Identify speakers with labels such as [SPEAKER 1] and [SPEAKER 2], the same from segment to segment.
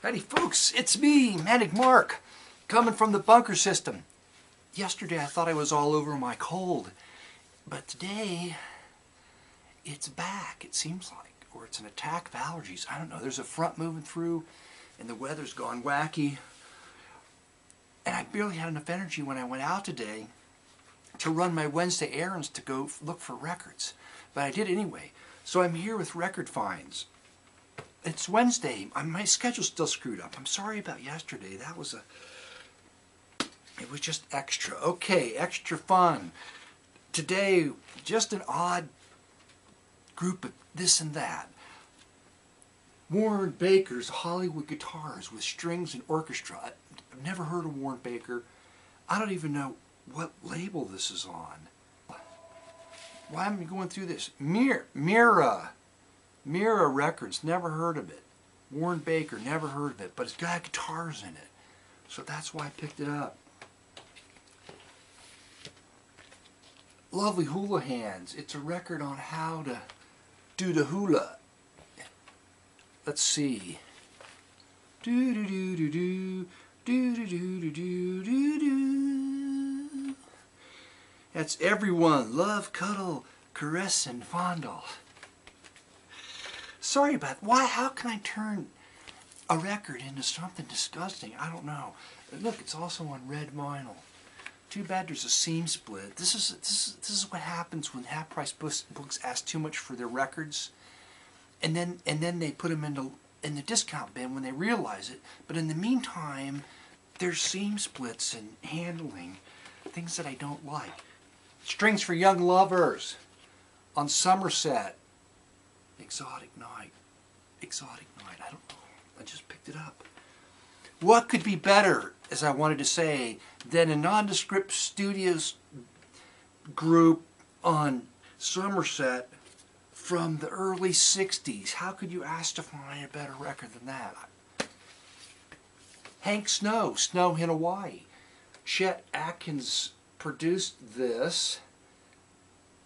[SPEAKER 1] Howdy folks, it's me, Manic Mark, coming from the bunker system. Yesterday I thought I was all over my cold, but today it's back, it seems like, or it's an attack of allergies. I don't know, there's a front moving through and the weather's gone wacky. And I barely had enough energy when I went out today to run my Wednesday errands to go look for records. But I did anyway, so I'm here with record finds. It's Wednesday. My schedule's still screwed up. I'm sorry about yesterday. It was just extra. Okay, extra fun. Today, just an odd group of this and that. Warren Baker's Hollywood guitars with strings and orchestra. I've never heard of Warren Baker. I don't even know what label this is on. Why am I going through this? Mira Records, never heard of it. Warren Baker, never heard of it, but it's got guitars in it. So that's why I picked it up. Lovely Hula Hands. It's a record on how to do the hula. Let's see. Do do do do do do do do do do do. That's everyone. Love, cuddle, caress, and fondle. Sorry about why. How can I turn a record into something disgusting? I don't know. Look, it's also on red vinyl. Too bad there's a seam split. This is what happens when half-price books ask too much for their records, and then they put them in the discount bin when they realize it. But in the meantime, there's seam splits and handling, things that I don't like. Strings for Young Lovers on Somerset. Exotic Night. Exotic Night. I don't know. I just picked it up. What could be better, as I wanted to say, than a nondescript studios group on Somerset from the early 60s? How could you ask to find a better record than that? Hank Snow, Snow in Hawaii. Chet Atkins produced this.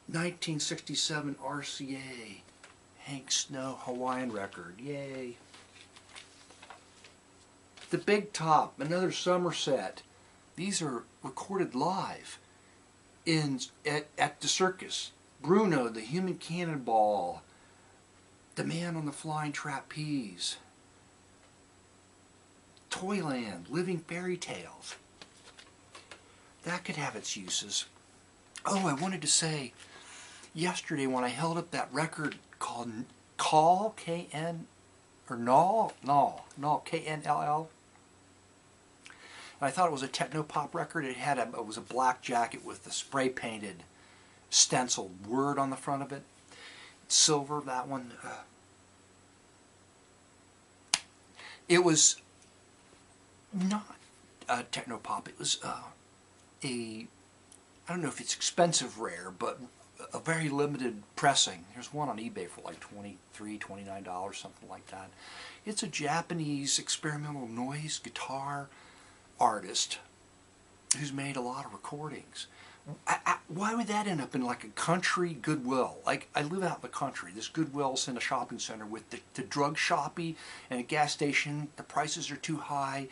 [SPEAKER 1] 1967 RCA. Hank Snow Hawaiian record. Yay. The Big Top, another Somerset. These are recorded live at the circus. Bruno, the Human Cannonball. The Man on the Flying Trapeze. Toyland, Living Fairy Tales. That could have its uses. Oh, I wanted to say, yesterday when I held up that record called Call, K-N, or Null, K-N-L-L. And I thought it was a techno-pop record. It was a black jacket with the spray-painted stenciled word on the front of it. Silver, that one. It was not techno-pop. It was I don't know if it's expensive rare, but a very limited pressing. There's one on eBay for like $23, $29, something like that. It's a Japanese experimental noise guitar artist who's made a lot of recordings. Why would that end up in like a country Goodwill? Like, I live out in the country. This Goodwill's in a shopping center with the drug shoppy and a gas station. The prices are too high.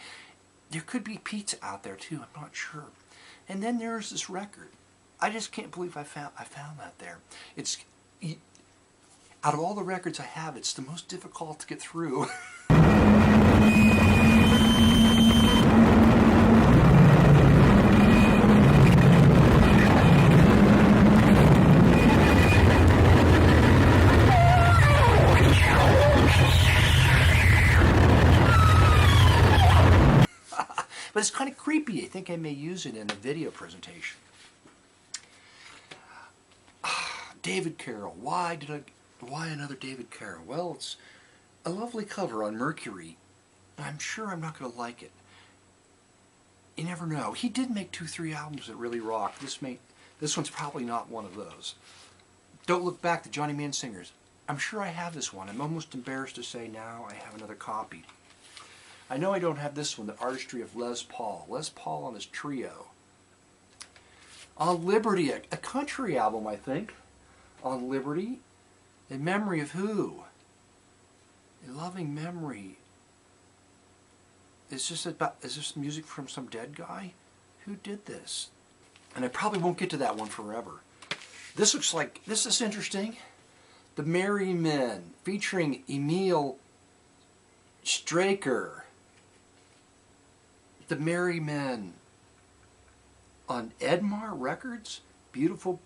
[SPEAKER 1] There could be pizza out there too, I'm not sure. And then there's this record. I just can't believe I found that there. It's, out of all the records I have, it's the most difficult to get through. But it's kind of creepy. I think I may use it in a video presentation. David Carroll. Why another David Carroll? Well, it's a lovely cover on Mercury. I'm sure I'm not going to like it. You never know. He did make 2-3 albums that really rock. This one's probably not one of those. Don't Look Back, the Johnny Mann Singers. I'm sure I have this one. I'm almost embarrassed to say now I have another copy. I know I don't have this one, The Artistry of Les Paul. Les Paul on his trio. On Liberty, a country album, I think. On Liberty. In memory of who? A loving memory is this music from some dead guy? Who did this? And I probably won't get to that one forever. This looks like, this is interesting. The Merry Men, featuring Emil Straker. The Merry Men on Edmar Records. Beautiful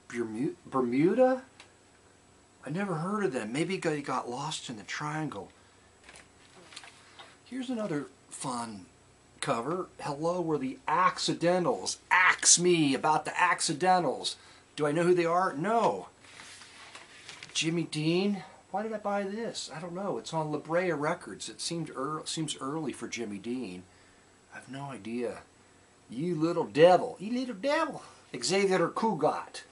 [SPEAKER 1] Bermuda? I never heard of them. Maybe they got lost in the triangle. Here's another fun cover. Hello, we're the Accidentals. Axe me about the Accidentals. Do I know who they are? No. Jimmy Dean. Why did I buy this? I don't know. It's on La Brea Records. It seems early for Jimmy Dean. I have no idea. You little devil. You little devil. Xavier Cugat.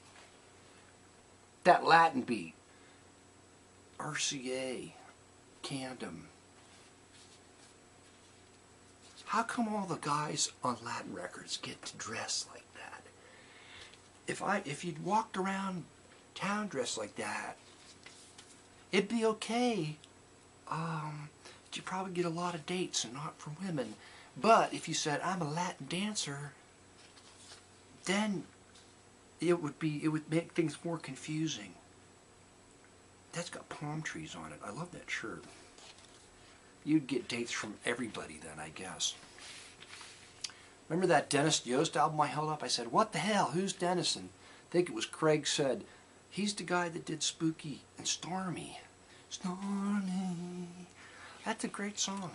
[SPEAKER 1] That Latin beat. RCA. Candom. How come all the guys on Latin records get to dress like that? If you'd walked around town dressed like that, it'd be okay. You'd probably get a lot of dates and not from women. But if you said, I'm a Latin dancer, then it would make things more confusing. That's got palm trees on it. I love that shirt. You'd get dates from everybody then, I guess. Remember that Dennis Yost album I held up? I said, what the hell? Who's Dennis? And I think it was Craig said, he's the guy that did Spooky and Stormy. Stormy. That's a great song.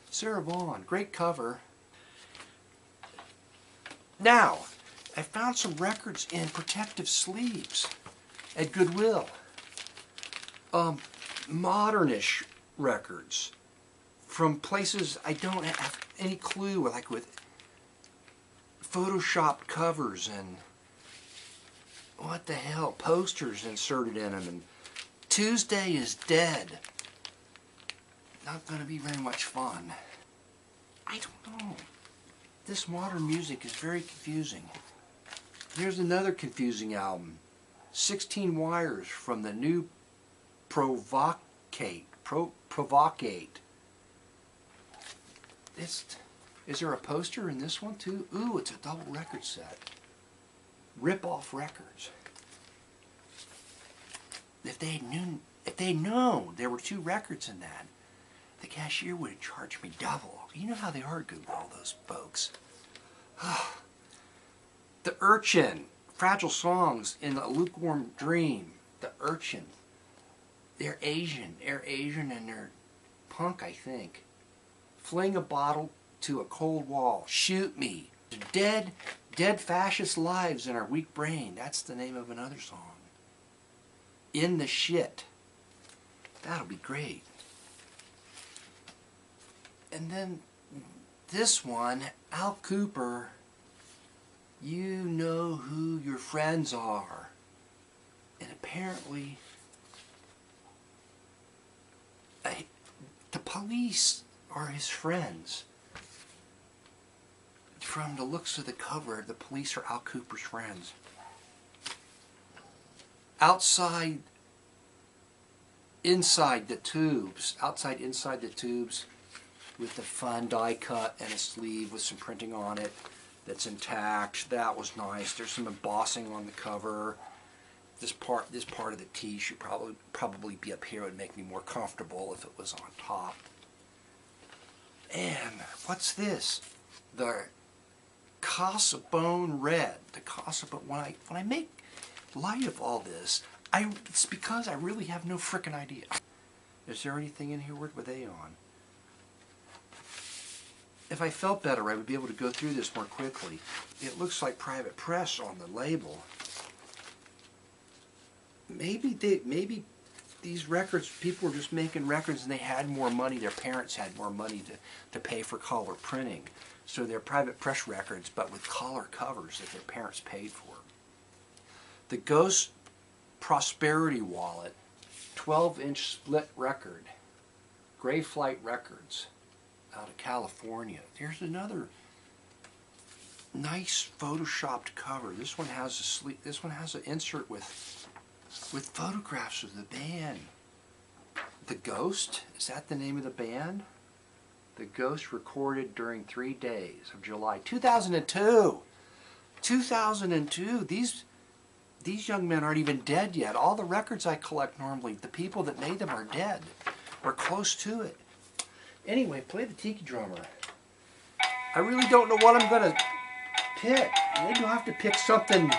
[SPEAKER 1] Sarah Vaughan, great cover. Now, I found some records in protective sleeves at Goodwill. Modernish records from places I don't have any clue, like with photoshopped covers and what the hell, posters inserted in them, and Tuesday is Dead. Not going to be very much fun. I don't know. This modern music is very confusing. Here's another confusing album. 16 Wires from the new Provocate. Is there a poster in this one too? Ooh, it's a double record set. Rip-off records. If they'd known there were 2 records in that, the cashier would have charged me double. You know how they are, Google, those folks. The Urchin. Fragile Songs in a Lukewarm Dream. The Urchin. They're Asian. They're Asian and they're punk, I think. Fling a bottle to a cold wall. Shoot me. Dead fascist lives in our weak brain. That's the name of another song. In the Shit. That'll be great. And then this one, Al Cooper, You Know Who Your Friends Are. And apparently the police are his friends. From the looks of the cover, the police are Al Cooper's friends. Inside the Tubes, with the fun die cut and a sleeve with some printing on it that's intact. That was nice. There's some embossing on the cover. This part of the tee should probably be up here. It would make me more comfortable if it was on top. And what's this? The Casabone Red. The Casabone. When I make light of all this, it's because I really have no frickin' idea. Is there anything in here? What were they on? If I felt better, I would be able to go through this more quickly. It looks like Private Press on the label. Maybe these records, people were just making records and they had more money, their parents had more money to pay for color printing. So they're Private Press records, but with color covers that their parents paid for. The Ghost Prosperity Wallet, 12-inch split record, Gray Flight Records, out of California. There's another nice photoshopped cover. This one has an insert with photographs of the band. The Ghost? Is that the name of the band? The Ghost recorded during 3 days of July 2002. 2002. These young men aren't even dead yet. All the records I collect normally, the people that made them are dead or close to it. Anyway, play the Tiki Drummer. I really don't know what I'm going to pick. Maybe I'll have to pick something